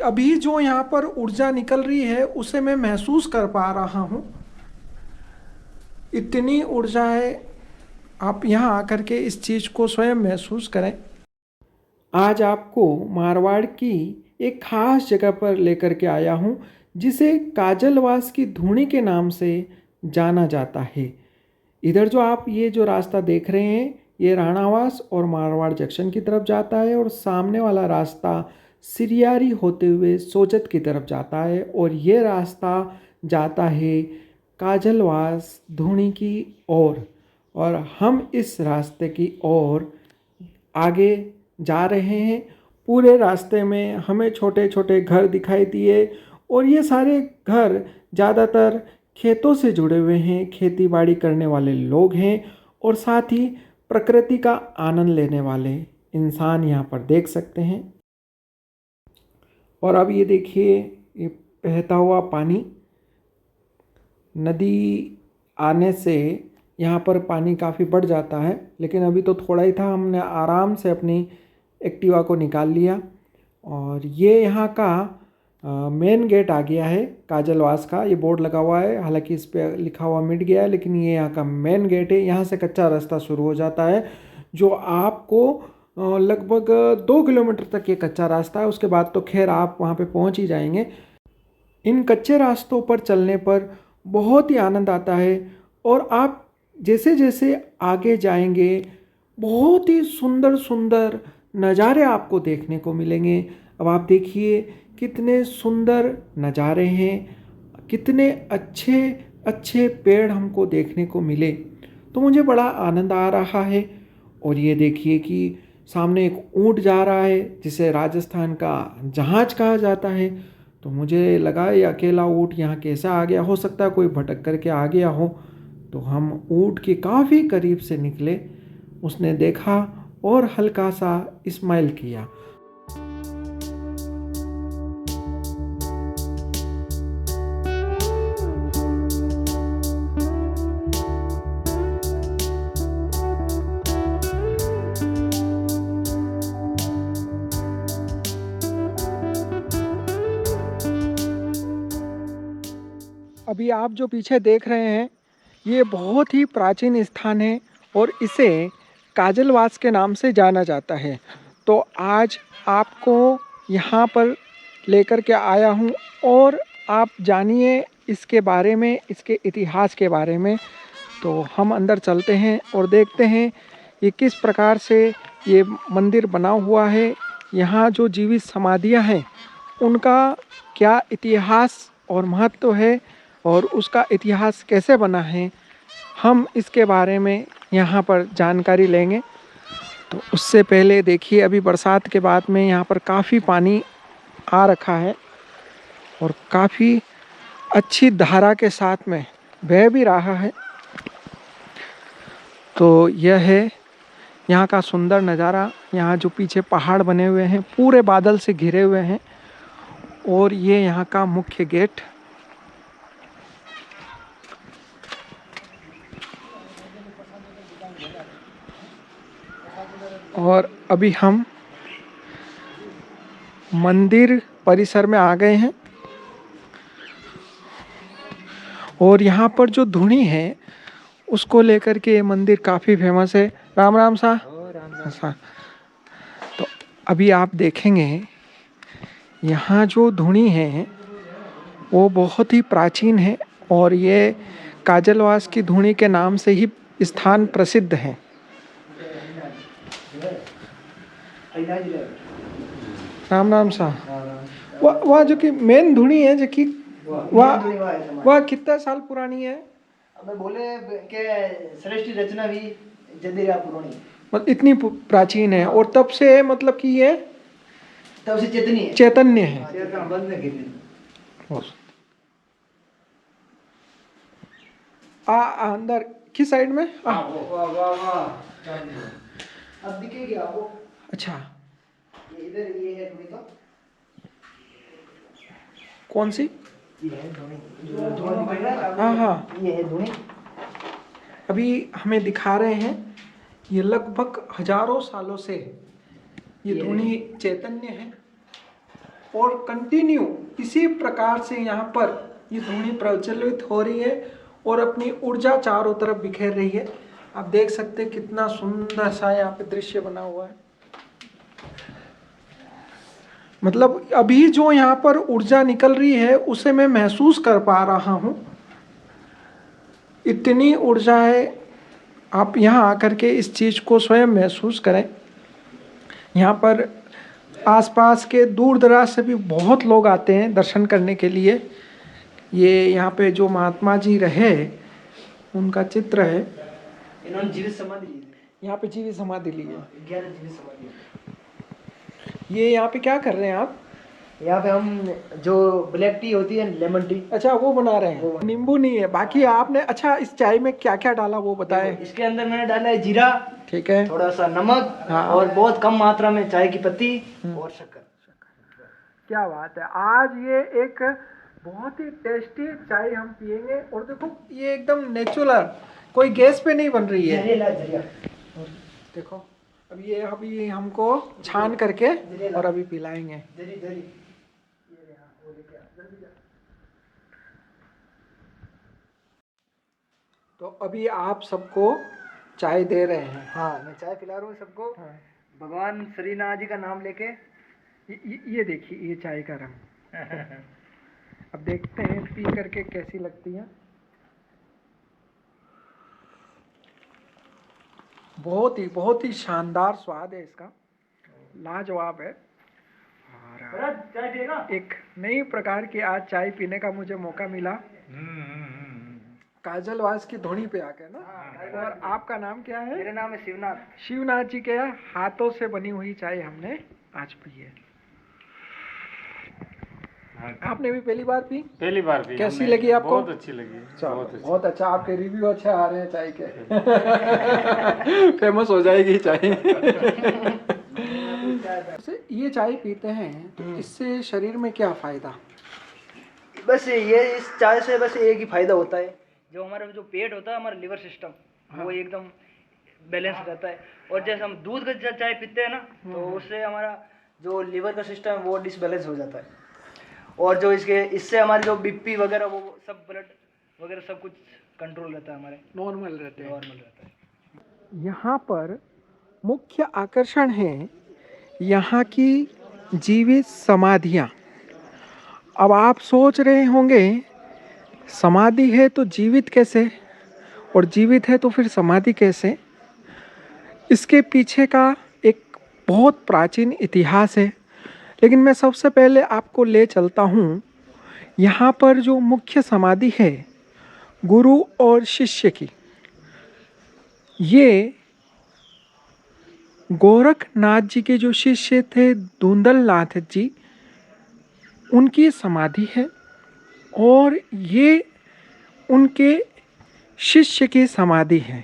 अभी जो यहाँ पर ऊर्जा निकल रही है उसे मैं महसूस कर पा रहा हूँ। इतनी ऊर्जा है, आप यहाँ आकर के इस चीज़ को स्वयं महसूस करें। आज आपको मारवाड़ की एक खास जगह पर लेकर के आया हूँ जिसे काजलवास की धूनी के नाम से जाना जाता है। इधर जो आप ये जो रास्ता देख रहे हैं ये राणावास और मारवाड़ जंक्शन की तरफ जाता है और सामने वाला रास्ता सिरियारी होते हुए सोजत की तरफ जाता है और ये रास्ता जाता है काजलवास धूनी की ओर। और हम इस रास्ते की ओर आगे जा रहे हैं। पूरे रास्ते में हमें छोटे छोटे घर दिखाई दिए और ये सारे घर ज़्यादातर खेतों से जुड़े हुए हैं, खेती बाड़ी करने वाले लोग हैं और साथ ही प्रकृति का आनंद लेने वाले इंसान यहाँ पर देख सकते हैं। और अब ये देखिए ये बहता हुआ पानी, नदी आने से यहाँ पर पानी काफ़ी बढ़ जाता है, लेकिन अभी तो थोड़ा ही था। हमने आराम से अपनी एक्टिवा को निकाल लिया और ये यहाँ का मेन गेट आ गया है काजलवास का। ये बोर्ड लगा हुआ है, हालांकि इस पे लिखा हुआ मिट गया है, लेकिन ये यहाँ का मेन गेट है। यहाँ से कच्चा रास्ता शुरू हो जाता है जो आपको लगभग 2 किलोमीटर तक ये कच्चा रास्ता है। उसके बाद तो खैर आप वहाँ पे पहुँच ही जाएंगे। इन कच्चे रास्तों पर चलने पर बहुत ही आनंद आता है और आप जैसे जैसे आगे जाएंगे बहुत ही सुंदर सुंदर नज़ारे आपको देखने को मिलेंगे। अब आप देखिए कितने सुंदर नज़ारे हैं, कितने अच्छे अच्छे पेड़ हमको देखने को मिले, तो मुझे बड़ा आनंद आ रहा है। और ये देखिए कि सामने एक ऊंट जा रहा है जिसे राजस्थान का जहाज कहा जाता है। तो मुझे लगा ये अकेला ऊंट यहाँ कैसा आ गया, हो सकता है कोई भटक करके आ गया हो। तो हम ऊंट के काफ़ी करीब से निकले, उसने देखा और हल्का सा स्माइल किया। अभी आप जो पीछे देख रहे हैं ये बहुत ही प्राचीन स्थान है और इसे काजलवास के नाम से जाना जाता है। तो आज आपको यहाँ पर लेकर के आया हूँ और आप जानिए इसके बारे में, इसके इतिहास के बारे में। तो हम अंदर चलते हैं और देखते हैं ये किस प्रकार से ये मंदिर बना हुआ है। यहाँ जो जीवित समाधियाँ हैं उनका क्या इतिहास और महत्व है और उसका इतिहास कैसे बना है, हम इसके बारे में यहाँ पर जानकारी लेंगे। तो उससे पहले देखिए अभी बरसात के बाद में यहाँ पर काफ़ी पानी आ रखा है और काफ़ी अच्छी धारा के साथ में बह भी रहा है। तो यह है यहाँ का सुंदर नज़ारा। यहाँ जो पीछे पहाड़ बने हुए हैं पूरे बादल से घिरे हुए हैं और ये यहाँ का मुख्य गेट। और अभी हम मंदिर परिसर में आ गए हैं और यहाँ पर जो धुनी है उसको लेकर के ये मंदिर काफ़ी फेमस है। राम राम सा। तो अभी आप देखेंगे यहाँ जो धुनी है वो बहुत ही प्राचीन है और ये काजलवास की धुनी के नाम से ही स्थान प्रसिद्ध है। राम राम सा। वह जो कि मेन धुनी है जो कि वह कितना साल पुरानी है? अब बोले के सृष्टि रचना भी जदेरा पुरानी, मतलब इतनी प्राचीन है और तब से मतलब कि ये तब से चैतन्य है। अंदर किस साइड में? अब दिखेगी आपको। अच्छा, इधर ये है धुनी का। कौन सी? ये है धुनी। हाँ हाँ, ये है धुनी। अभी हमें दिखा रहे हैं ये लगभग हजारों सालों से ये धुनी चैतन्य है और कंटिन्यू इसी प्रकार से यहाँ पर ये धुनी प्रज्वलित हो रही है और अपनी ऊर्जा चारों तरफ बिखेर रही है। आप देख सकते हैं कितना सुंदर सा यहाँ पे दृश्य बना हुआ है। मतलब अभी जो यहाँ पर ऊर्जा निकल रही है उसे मैं महसूस कर पा रहा हूँ। इतनी ऊर्जा है, आप यहाँ आकर के इस चीज़ को स्वयं महसूस करें। यहाँ पर आसपास के दूर दराज से भी बहुत लोग आते हैं दर्शन करने के लिए। ये यहाँ पे जो महात्मा जी रहे उनका चित्र है। इन्होंने जीवित समाधि ली थी। यहाँ पे जीवित समाधि ली है। 11 जीवित समाधि। ये यहाँ पे क्या कर रहे हैं आप? यहाँ पे हम जो ब्लैक टी होती है, लेमन टी, अच्छा वो बना रहे हैं। नींबू नहीं है बाकी आपने। अच्छा इस चाय में क्या क्या डाला वो बताएं। इसके अंदर मैंने डाला है जीरा, ठीक है, थोड़ा सा नमक, हाँ, और बहुत कम मात्रा में चाय की पत्ती और शक्कर। क्या बात है। आज ये एक बहुत ही टेस्टी चाय हम पियेंगे। और देखो ये एकदम नेचुरल, कोई गैस पे नहीं बन रही है। देखो अभी हमको छान करके और अभी पिलाएंगे। तो अभी आप सबको चाय दे रहे हैं। हाँ, मैं चाय पिला रहा हूँ सबको। हाँ। भगवान श्रीनाथ जी का नाम लेके। ये देखिए ये चाय का रंग। अब देखते हैं पी करके कैसी लगती है। बहुत ही शानदार स्वाद है इसका, लाजवाब है। और चाय पिएगा? एक नई प्रकार की आज चाय पीने का मुझे मौका मिला काजलवास की धुनी पे आके ना। और आपका नाम क्या है? मेरा नाम है शिवनाथ। शिवनाथ जी के हाथों से बनी हुई चाय हमने आज पी है। आपने भी पहली बार पी? पहली बार पी। कैसी लगी आपको? बहुत अच्छी लगी। बहुत अच्छा। आपके रिव्यू अच्छे आ रहे हैं चाय के। फेमस हो जाएगी चाय। ये चाय पीते हैं तो इससे शरीर में क्या फायदा? बस ये इस चाय से बस एक ही फायदा होता है, जो हमारा जो पेट होता है, हमारा लिवर सिस्टम, वो एकदम बैलेंस रहता है। और जैसे हम दूध का चाय पीते हैं ना, तो उससे हमारा जो लिवर का सिस्टम है वो डिसबैलेंस हो जाता है। और जो इससे हमारी जो बीपी वगैरह, वो सब ब्लड वगैरह सब कुछ कंट्रोल रहता है, हमारे नॉर्मल रहते हैं। नॉर्मल रहता है। यहाँ पर मुख्य आकर्षण है यहाँ की जीवित समाधियाँ। अब आप सोच रहे होंगे समाधि है तो जीवित कैसे, और जीवित है तो फिर समाधि कैसे? इसके पीछे का एक बहुत प्राचीन इतिहास है। लेकिन मैं सबसे पहले आपको ले चलता हूँ यहाँ पर जो मुख्य समाधि है गुरु और शिष्य की। ये गोरखनाथ जी के जो शिष्य थे धुंधल नाथ जी, उनकी समाधि है। और ये उनके शिष्य की समाधि है।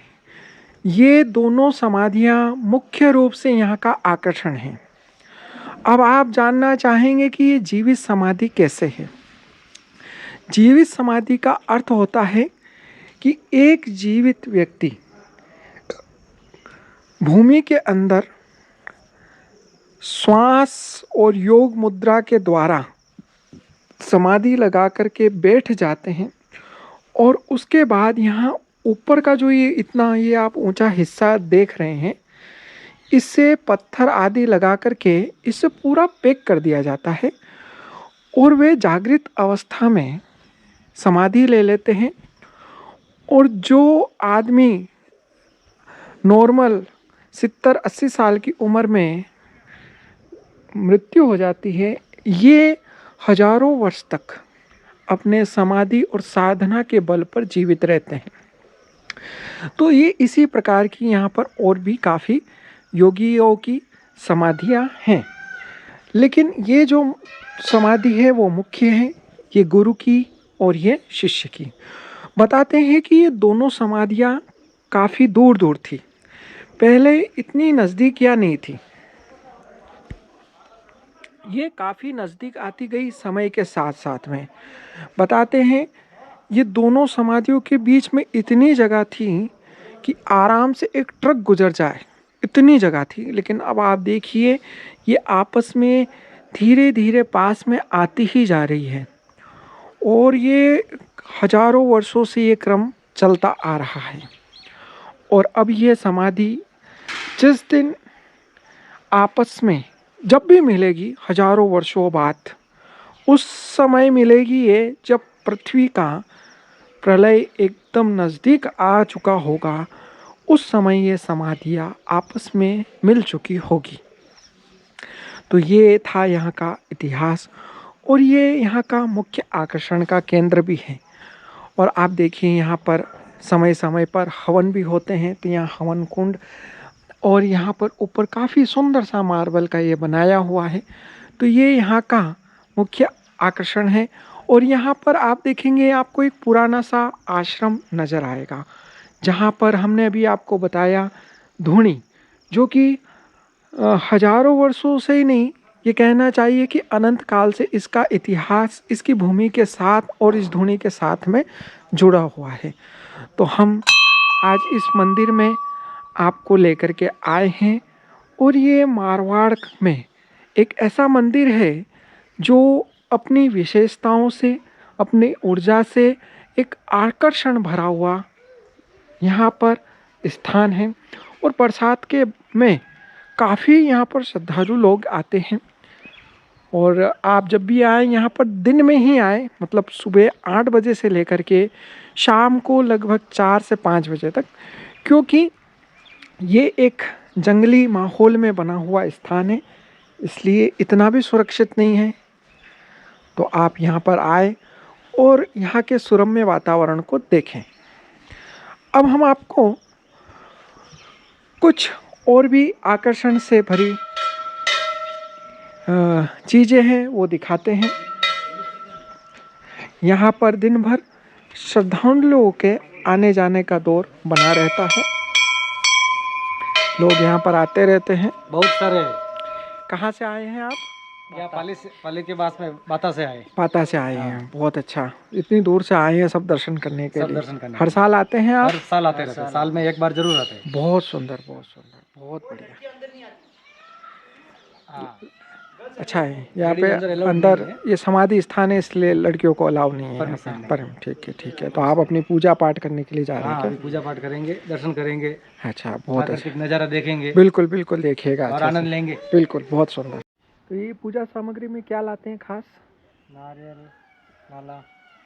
ये दोनों समाधियाँ मुख्य रूप से यहाँ का आकर्षण है। अब आप जानना चाहेंगे कि ये जीवित समाधि कैसे है। जीवित समाधि का अर्थ होता है कि एक जीवित व्यक्ति भूमि के अंदर श्वास और योग मुद्रा के द्वारा समाधि लगा करके बैठ जाते हैं। और उसके बाद यहाँ ऊपर का जो ये आप ऊंचा हिस्सा देख रहे हैं, इससे पत्थर आदि लगा करके इसे पूरा पैक कर दिया जाता है। और वे जागृत अवस्था में समाधि ले लेते हैं। और जो आदमी नॉर्मल 70-80 साल की उम्र में मृत्यु हो जाती है, ये हजारों वर्ष तक अपने समाधि और साधना के बल पर जीवित रहते हैं। तो ये इसी प्रकार की यहाँ पर और भी काफ़ी योगियों की समाधियाँ हैं। लेकिन ये जो समाधि है वो मुख्य है, ये गुरु की और ये शिष्य की। बताते हैं कि ये दोनों समाधियाँ काफ़ी दूर दूर थी, पहले इतनी नज़दीकियाँ नहीं थी। ये काफ़ी नज़दीक आती गई समय के साथ साथ में। बताते हैं ये दोनों समाधियों के बीच में इतनी जगह थी कि आराम से एक ट्रक गुजर जाए, इतनी जगह थी। लेकिन अब आप देखिए ये आपस में धीरे धीरे पास में आती ही जा रही है। और ये हजारों वर्षों से ये क्रम चलता आ रहा है। और अब ये समाधि जिस दिन आपस में जब भी मिलेगी हजारों वर्षों बाद, उस समय मिलेगी ये जब पृथ्वी का प्रलय एकदम नज़दीक आ चुका होगा। उस समय ये समाधियाँ आपस में मिल चुकी होगी। तो ये था यहाँ का इतिहास और ये यहाँ का मुख्य आकर्षण का केंद्र भी है। और आप देखिए यहाँ पर समय समय पर हवन भी होते हैं। तो यहाँ हवन कुंड और यहाँ पर ऊपर काफ़ी सुंदर सा मार्बल का ये बनाया हुआ है। तो ये यहाँ का मुख्य आकर्षण है। और यहाँ पर आप देखेंगे आपको एक पुराना सा आश्रम नज़र आएगा, जहाँ पर हमने अभी आपको बताया धूनी, जो कि हजारों वर्षों से ही नहीं, ये कहना चाहिए कि अनंत काल से इसका इतिहास इसकी भूमि के साथ और इस धूनी के साथ में जुड़ा हुआ है। तो हम आज इस मंदिर में आपको लेकर के आए हैं। और ये मारवाड़ में एक ऐसा मंदिर है जो अपनी विशेषताओं से, अपनी ऊर्जा से एक आकर्षण भरा हुआ यहाँ पर स्थान है। और बरसात के में काफ़ी यहाँ पर श्रद्धालु लोग आते हैं। और आप जब भी आए यहाँ पर दिन में ही आए, मतलब सुबह 8 बजे से लेकर के शाम को लगभग 4 से 5 बजे तक, क्योंकि ये एक जंगली माहौल में बना हुआ स्थान है, इसलिए इतना भी सुरक्षित नहीं है। तो आप यहाँ पर आए और यहाँ के सुरम्य वातावरण को देखें। अब हम आपको कुछ और भी आकर्षण से भरी चीज़ें हैं वो दिखाते हैं। यहाँ पर दिन भर श्रद्धालुओं के आने जाने का दौर बना रहता है। लोग यहाँ पर आते रहते हैं। बहुत सारे। कहाँ से आए हैं आप? या पाली के पास में बाता से आए। पाता से आए हैं, बहुत अच्छा। इतनी दूर से आए हैं सब दर्शन करने के लिए। दर्शन करने हर साल आते हैं आप? हर साल आते रहते हैं, साल में एक बार जरूर आते हैं। बहुत सुंदर, बहुत सुंदर, बहुत बढ़िया। अच्छा है यहाँ पे अंदर ये समाधि स्थान है, इसलिए लड़कियों को अलाउ नहीं है पर। ठीक है, ठीक है। तो आप अपनी पूजा पाठ करने के लिए जा रहे हैं? पूजा पाठ करेंगे, दर्शन करेंगे। अच्छा, बहुत अच्छा नज़ारा देखेंगे। बिल्कुल बिल्कुल देखिएगा और आनंद लेंगे। बिल्कुल, बहुत सुंदर। तो ये पूजा सामग्री में क्या लाते हैं खास? नारियल,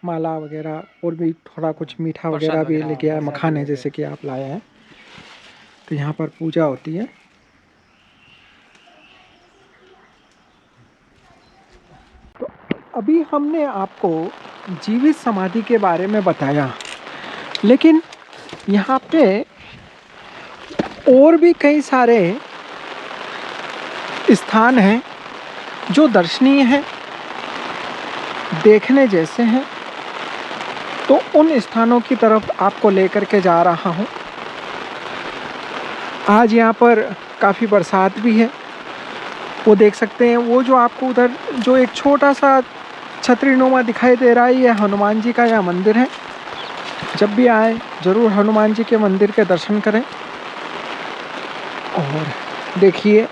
माला वगैरह, और भी थोड़ा कुछ मीठा वगैरह भी लेके आए, मखाने जैसे कि आप लाए हैं। तो यहाँ पर पूजा होती है। तो अभी हमने आपको जीवित समाधि के बारे में बताया, लेकिन यहाँ पे और भी कई सारे स्थान हैं जो दर्शनीय हैं, देखने जैसे हैं। तो उन स्थानों की तरफ आपको लेकर के जा रहा हूँ। आज यहाँ पर काफ़ी बरसात भी है, वो देख सकते हैं। वो जो आपको उधर जो एक छोटा सा छतरीनुमा दिखाई दे रहा है, ये हनुमान जी का यह मंदिर है। जब भी आए ज़रूर हनुमान जी के मंदिर के दर्शन करें। और देखिए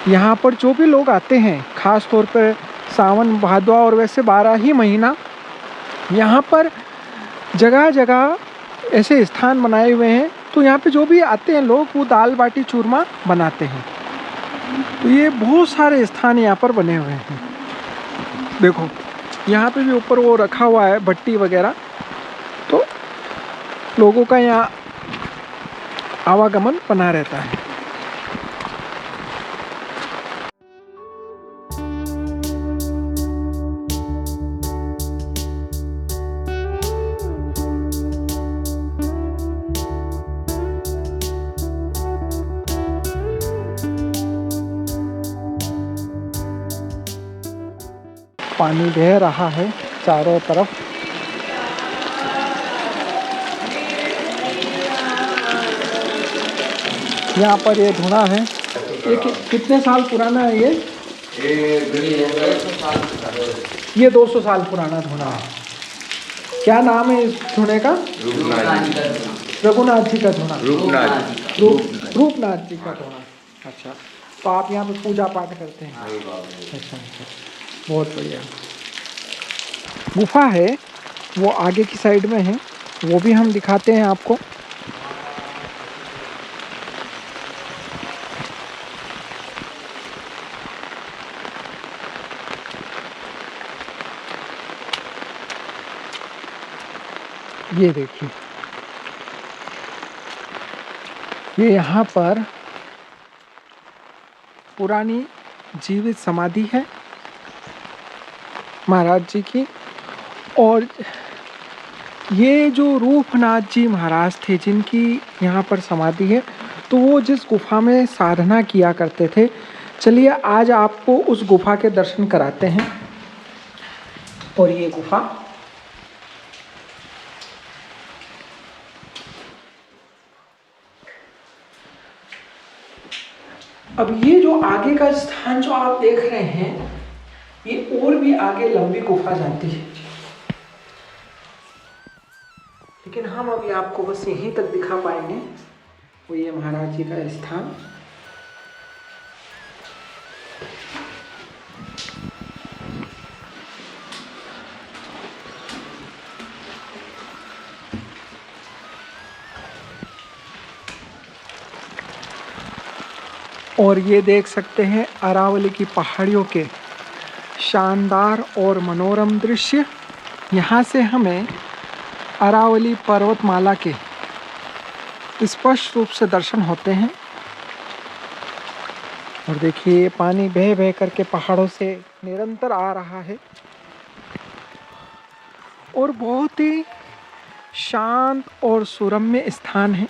यहाँ पर जो भी लोग आते हैं, ख़ास तौर पर सावन भादवा और वैसे 12 ही महीना, यहाँ पर जगह जगह ऐसे स्थान बनाए हुए हैं। तो यहाँ पे जो भी आते हैं लोग, वो दाल बाटी चूरमा बनाते हैं। तो ये बहुत सारे स्थान यहाँ पर बने हुए हैं। देखो यहाँ पे भी ऊपर वो रखा हुआ है भट्टी वगैरह। तो लोगों का यहाँ आवागमन बना रहता है। पानी बह रहा है चारों तरफ। यहाँ पर ये धुना है। ये कितने साल पुराना है ये 200 साल पुराना धुना है। क्या नाम है इस धुने का? रघुनाथ जी का धुना। रूपनाथ जी का धुना। अच्छा, तो आप यहाँ पे पूजा पाठ करते हैं? अच्छा अच्छा, बहुत बढ़िया। गुफा है वो आगे की साइड में है, वो भी हम दिखाते हैं आपको। ये देखिए, ये यहाँ पर पुरानी जीवित समाधि है महाराज जी की। और ये जो रूपनाथ जी महाराज थे जिनकी यहाँ पर समाधि है, तो वो जिस गुफा में साधना किया करते थे, चलिए आज आपको उस गुफा के दर्शन कराते हैं। और ये गुफा अब ये जो आगे का स्थान जो आप देख रहे हैं, ये और भी आगे लंबी गुफा जाती है, लेकिन हम अभी आपको बस यहीं तक दिखा पाएंगे। वो ये महाराज जी का स्थान। और ये देख सकते हैं अरावली की पहाड़ियों के शानदार और मनोरम दृश्य। यहाँ से हमें अरावली पर्वतमाला के स्पष्ट रूप से दर्शन होते हैं। और देखिए पानी बह बह करके पहाड़ों से निरंतर आ रहा है और बहुत ही शांत और सुरम्य स्थान है।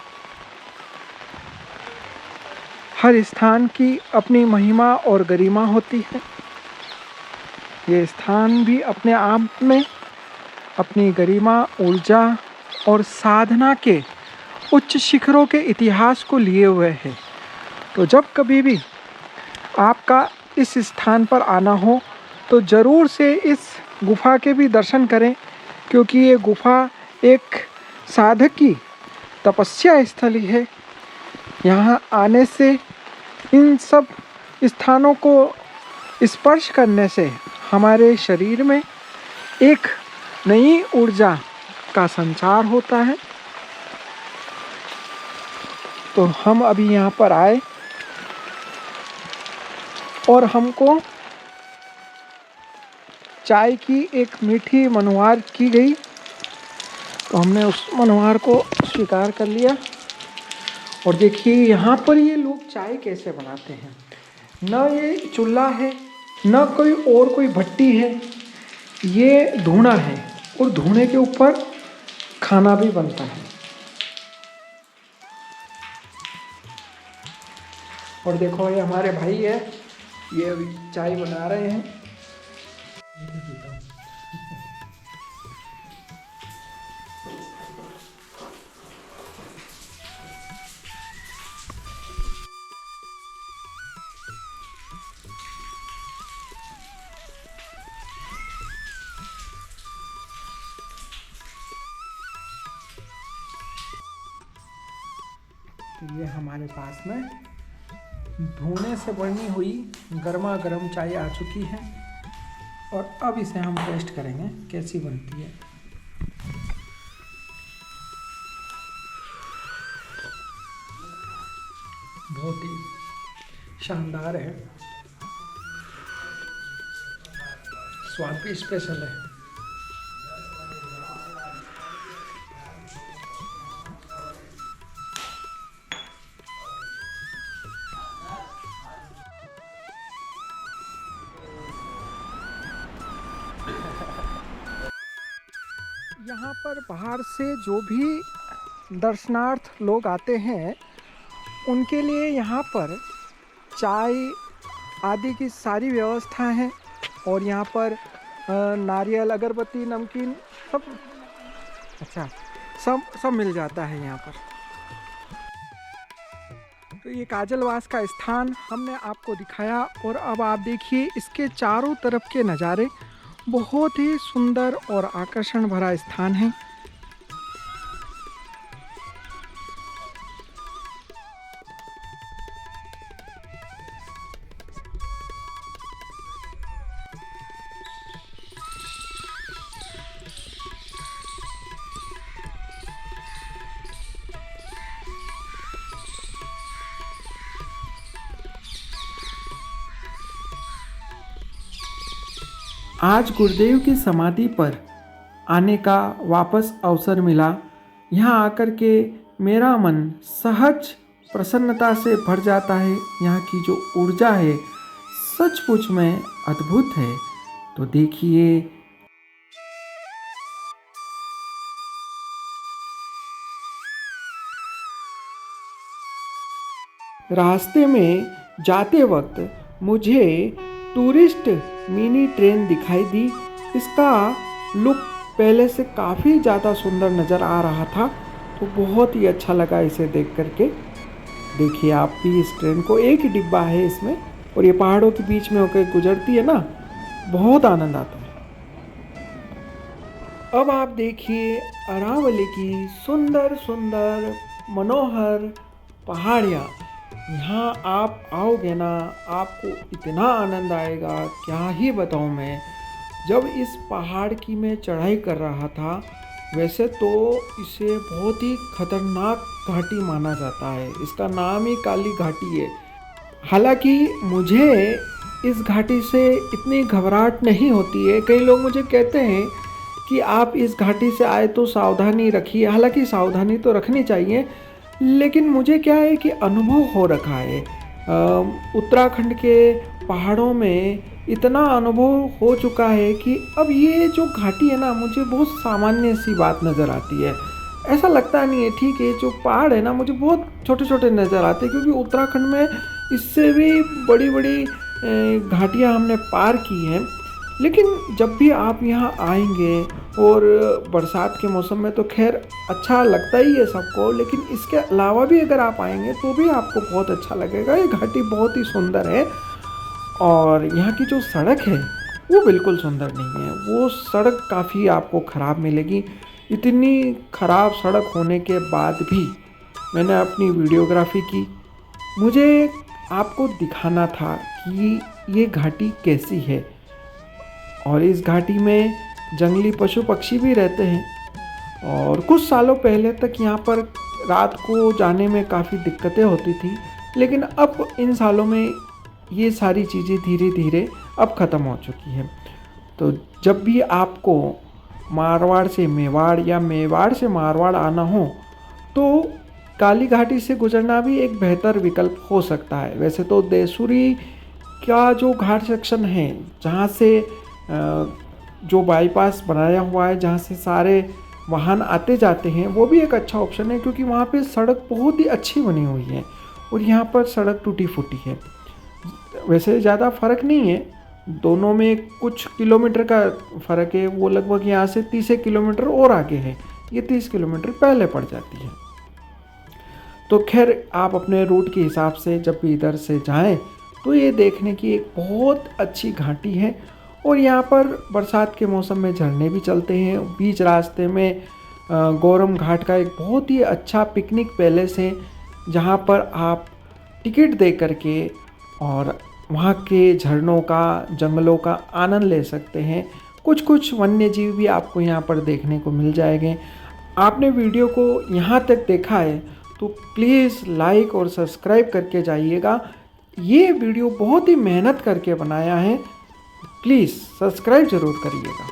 हर स्थान की अपनी महिमा और गरिमा होती है। ये स्थान भी अपने आप में अपनी गरिमा, ऊर्जा और साधना के उच्च शिखरों के इतिहास को लिए हुए है। तो जब कभी भी आपका इस स्थान पर आना हो तो ज़रूर से इस गुफा के भी दर्शन करें, क्योंकि ये गुफा एक साधक की तपस्या स्थली है। यहाँ आने से, इन सब स्थानों को स्पर्श करने से हमारे शरीर में एक नई ऊर्जा का संचार होता है। तो हम अभी यहाँ पर आए और हमको चाय की एक मीठी मनुहार की गई, तो हमने उस मनुहार को स्वीकार कर लिया। और देखिए यहाँ पर ये लोग चाय कैसे बनाते हैं। न ये चूल्हा है, न कोई भट्टी है, ये धूना है और धूने के ऊपर खाना भी बनता है। और देखो ये हमारे भाई है, ये अभी चाय बना रहे हैं। ये हमारे पास में धुएं से बनी हुई गर्मा गर्म चाय आ चुकी है और अब इसे हम टेस्ट करेंगे कैसी बनती है। बहुत ही शानदार है, स्वाद भी स्पेशल है। यहाँ पर बाहर से जो भी दर्शनार्थ लोग आते हैं उनके लिए यहाँ पर चाय आदि की सारी व्यवस्था है। और यहाँ पर नारियल, अगरबत्ती, नमकीन सब मिल जाता है यहाँ पर। तो ये काजलवास का स्थान हमने आपको दिखाया और अब आप देखिए इसके चारों तरफ के नज़ारे। बहुत ही सुंदर और आकर्षण भरा स्थान है। आज गुरुदेव की समाधि पर आने का वापस अवसर मिला। यहाँ आकर के मेरा मन सहज प्रसन्नता से भर जाता है। यहाँ की जो ऊर्जा है सचमुच में अद्भुत है। तो देखिए, रास्ते में जाते वक्त मुझे टूरिस्ट मिनी ट्रेन दिखाई दी। इसका लुक पहले से काफ़ी ज़्यादा सुंदर नज़र आ रहा था, तो बहुत ही अच्छा लगा इसे देख करके। देखिए आप भी इस ट्रेन को, एक ही डिब्बा है इसमें, और ये पहाड़ों के बीच में होकर गुजरती है ना, बहुत आनंद आता है। अब आप देखिए अरावली की सुंदर सुंदर मनोहर पहाड़ियाँ। यहाँ आप आओगे ना, आपको इतना आनंद आएगा, क्या ही बताऊँ मैं। जब इस पहाड़ की मैं चढ़ाई कर रहा था, वैसे तो इसे बहुत ही खतरनाक घाटी माना जाता है। इसका नाम ही काली घाटी है। हालांकि मुझे इस घाटी से इतनी घबराहट नहीं होती है। कई लोग मुझे कहते हैं कि आप इस घाटी से आए तो सावधानी रखिए। हालांकि सावधानी तो रखनी चाहिए, लेकिन मुझे क्या है कि अनुभव हो रखा है। उत्तराखंड के पहाड़ों में इतना अनुभव हो चुका है कि अब ये जो घाटी है ना, मुझे बहुत सामान्य सी बात नज़र आती है। ऐसा लगता नहीं है, ठीक है, जो पहाड़ है ना मुझे बहुत छोटे छोटे नज़र आते हैं, क्योंकि उत्तराखंड में इससे भी बड़ी बड़ी घाटियाँ हमने पार की हैं। लेकिन जब भी आप यहाँ आएंगे, और बरसात के मौसम में तो खैर अच्छा लगता ही है सबको, लेकिन इसके अलावा भी अगर आप आएंगे तो भी आपको बहुत अच्छा लगेगा। ये घाटी बहुत ही सुंदर है, और यहाँ की जो सड़क है वो बिल्कुल सुंदर नहीं है। वो सड़क काफ़ी आपको ख़राब मिलेगी। इतनी ख़राब सड़क होने के बाद भी मैंने अपनी वीडियोग्राफी की। मुझे आपको दिखाना था कि ये घाटी कैसी है, और इस घाटी में जंगली पशु पक्षी भी रहते हैं। और कुछ सालों पहले तक यहाँ पर रात को जाने में काफ़ी दिक्कतें होती थी, लेकिन अब इन सालों में ये सारी चीज़ें धीरे धीरे अब ख़त्म हो चुकी हैं। तो जब भी आपको मारवाड़ से मेवाड़ या मेवाड़ से मारवाड़ आना हो, तो काली घाटी से गुजरना भी एक बेहतर विकल्प हो सकता है। वैसे तो देसूरी का जो घाट सेक्शन है, जहाँ से जो बाईपास बनाया हुआ है, जहाँ से सारे वाहन आते जाते हैं, वो भी एक अच्छा ऑप्शन है, क्योंकि वहाँ पे सड़क बहुत ही अच्छी बनी हुई है, और यहाँ पर सड़क टूटी फूटी है। वैसे ज़्यादा फ़र्क नहीं है, दोनों में कुछ किलोमीटर का फ़र्क है। वो लगभग यहाँ से 30 किलोमीटर और आगे है, ये 30 किलोमीटर पहले पड़ जाती है। तो खैर आप अपने रूट के हिसाब से जब भी इधर से जाएं, तो ये देखने की एक बहुत अच्छी घाटी है। और यहाँ पर बरसात के मौसम में झरने भी चलते हैं। बीच रास्ते में गौरम घाट का एक बहुत ही अच्छा पिकनिक पैलेस है, जहाँ पर आप टिकट दे करके और वहाँ के झरनों का, जंगलों का आनंद ले सकते हैं। कुछ कुछ वन्य जीव भी आपको यहाँ पर देखने को मिल जाएंगे। आपने वीडियो को यहाँ तक देखा है तो प्लीज़ लाइक और सब्सक्राइब करके जाइएगा। ये वीडियो बहुत ही मेहनत करके बनाया है, प्लीज़ सब्सक्राइब ज़रूर करिएगा।